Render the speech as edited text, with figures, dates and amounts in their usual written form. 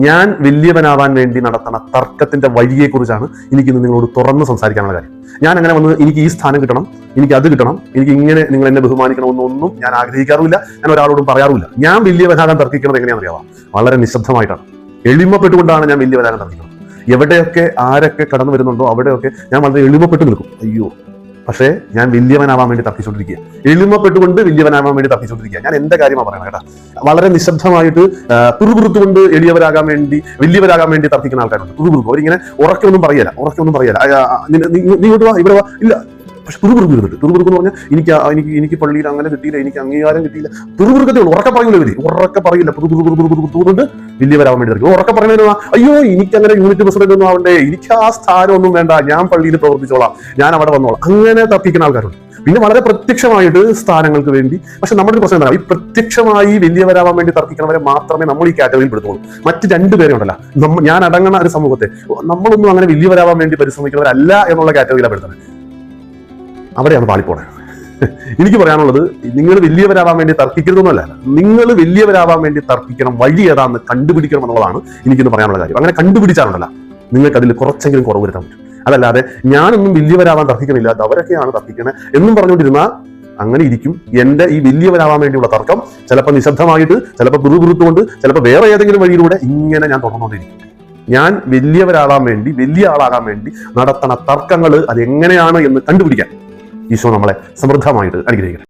ഞാൻ വലിയവനാവാൻ വേണ്ടി നടത്തുന്ന തർക്കത്തിന്റെ വഴിയെക്കുറിച്ചാണ് എനിക്കിന്ന് നിങ്ങളോട് തുറന്ന് സംസാരിക്കാനുള്ള കാര്യം. ഞാൻ അങ്ങനെ വന്ന് എനിക്ക് ഈ സ്ഥാനം കിട്ടണം, എനിക്ക് അത് കിട്ടണം, എനിക്ക് ഇങ്ങനെ നിങ്ങൾ എന്നെ ബഹുമാനിക്കണമെന്നൊന്നും ഞാൻ ആഗ്രഹിക്കാറുമില്ല. ഞാൻ ഒരാളോടും പറയാറുമില്ല. ഞാൻ വലിയവനാകാൻ തർക്കിക്കുന്നത് എങ്ങനെയാണെന്ന് അറിയാം? വളരെ നിശബ്ദമായിട്ടാണ്, എളിമപ്പെട്ടുകൊണ്ടാണ് ഞാൻ വലിയവനാകാൻ തർക്കിക്കുന്നത്. എവിടെയൊക്കെ ആരൊക്കെ കടന്നു വരുന്നുണ്ടോ അവിടെയൊക്കെ ഞാൻ വളരെ എളിമപ്പെട്ട് നിൽക്കും. അയ്യോ, പക്ഷേ ഞാൻ വലിയവനാവാൻ വേണ്ടി തർക്കിച്ചുകൊണ്ടിരിക്കുക, എളിമപ്പെട്ടുകൊണ്ട് വലിയവനാവാൻ വേണ്ടി തർക്കിച്ചുകൊണ്ടിരിക്കുക. ഞാൻ എന്റെ കാര്യമാണ് പറയുന്നത് കേട്ടാ. വളരെ നിശബ്ദമായിട്ട് തുറുതുറുത്തുകൊണ്ട് വലിയവരാകാൻ വേണ്ടി തർക്കിക്കുന്ന ആൾക്കാരുണ്ട്. തുറുതുറുക്കും, അവരിങ്ങനെ ഉറക്കൊന്നും പറയല. നീ ഇങ്ങോട്ട് വാ, ഇവിടെ വാ, ഇല്ല. പക്ഷെ തുറുതുറുക്കിരുന്നിട്ട് തുറുതുറുക്കെന്ന് പറഞ്ഞാൽ എനിക്ക് പള്ളിയിൽ അങ്ങനെ കിട്ടിയില്ല, എനിക്ക് അംഗീകാരം കിട്ടിയില്ല. തുറുതുറുക്കത്തേ ഉള്ളൂ, ഉറക്കെ പറയൂല ഇവര്, ഉറക്കെ പറയില്ല. തുറുതുറുക്കൊണ്ട് വലിയവരാവാൻ വേണ്ടി തർക്കും. ഉറക്കെ പറയുന്നതിന് അയ്യോ എനിക്ക് അങ്ങനെ യൂണിറ്റ് പ്രസിഡന്റ് ഒന്നും ആവണ്ടേ, എനിക്ക് ആ സ്ഥാനമൊന്നും വേണ്ട, ഞാൻ പള്ളിയിൽ പ്രവർത്തിച്ചോളാം, ഞാൻ അവിടെ വന്നോളാം, അങ്ങനെ തർക്കിക്കുന്ന ആൾക്കാരുണ്ട്. പിന്നെ വളരെ പ്രത്യക്ഷമായിട്ട് സ്ഥാനങ്ങൾക്ക് വേണ്ടി. പക്ഷെ നമ്മുടെ ഒരു പ്രശ്നം എന്താണ്? ഈ പ്രത്യക്ഷമായി വലിയവരാവാൻ വേണ്ടി തർക്കിക്കുന്നവരെ മാത്രമേ നമ്മൾ ഈ കാറ്റഗറിയിൽ പെടുത്തുള്ളൂ. മറ്റ് രണ്ടുപേരെ ഉണ്ടല്ല, ഞാൻ അടങ്ങുന്ന ഒരു സമൂഹത്തെ നമ്മളൊന്നും അങ്ങനെ വലിയവരാവാൻ വേണ്ടി പരിശ്രമിക്കുന്നവരല്ല എന്നുള്ള കാറ്റഗറിയിലാണ് പെടുത്തുന്നത്. അവിടെയാണ് പാളിപ്പോണേ. എനിക്ക് പറയാനുള്ളത്, നിങ്ങൾ വലിയവരാവാൻ വേണ്ടി തർക്കിക്കരുതെന്നല്ല, നിങ്ങൾ വലിയവരാവാൻ വേണ്ടി തർക്കിക്കണം, വഴി ഏതാന്ന് കണ്ടുപിടിക്കണം എന്നുള്ളതാണ് എനിക്കിന്ന് പറയാനുള്ള കാര്യം. അങ്ങനെ കണ്ടുപിടിച്ചാലുണ്ടല്ല നിങ്ങൾക്ക് അതിൽ കുറച്ചെങ്കിലും കുറവ് വരുത്താൻ പറ്റും. അതല്ലാതെ ഞാനൊന്നും വലിയവരാവാൻ തർക്കിക്കണില്ല, അവരൊക്കെയാണ് തർക്കിക്കണേ എന്നും പറഞ്ഞുകൊണ്ടിരുന്നാൽ അങ്ങനെ ഇരിക്കും. എന്റെ ഈ വലിയവരാവാൻ വേണ്ടിയുള്ള തർക്കം ചിലപ്പോൾ നിശബ്ദമായിട്ട്, ചിലപ്പോൾ പിറുപിറുത്തുകൊണ്ട്, ചിലപ്പോൾ വേറെ ഏതെങ്കിലും വഴിയിലൂടെ ഇങ്ങനെ ഞാൻ തുടർന്നുകൊണ്ടിരിക്കും. ഞാൻ വലിയവരാകാൻ വേണ്ടി, വലിയ ആളാകാൻ വേണ്ടി നടത്തണ തർക്കങ്ങൾ അതെങ്ങനെയാണ് എന്ന് കണ്ടുപിടിക്കാൻ ഈശോ നമ്മളെ സമൃദ്ധമായിട്ട് അനുഗ്രഹിക്കട്ടെ.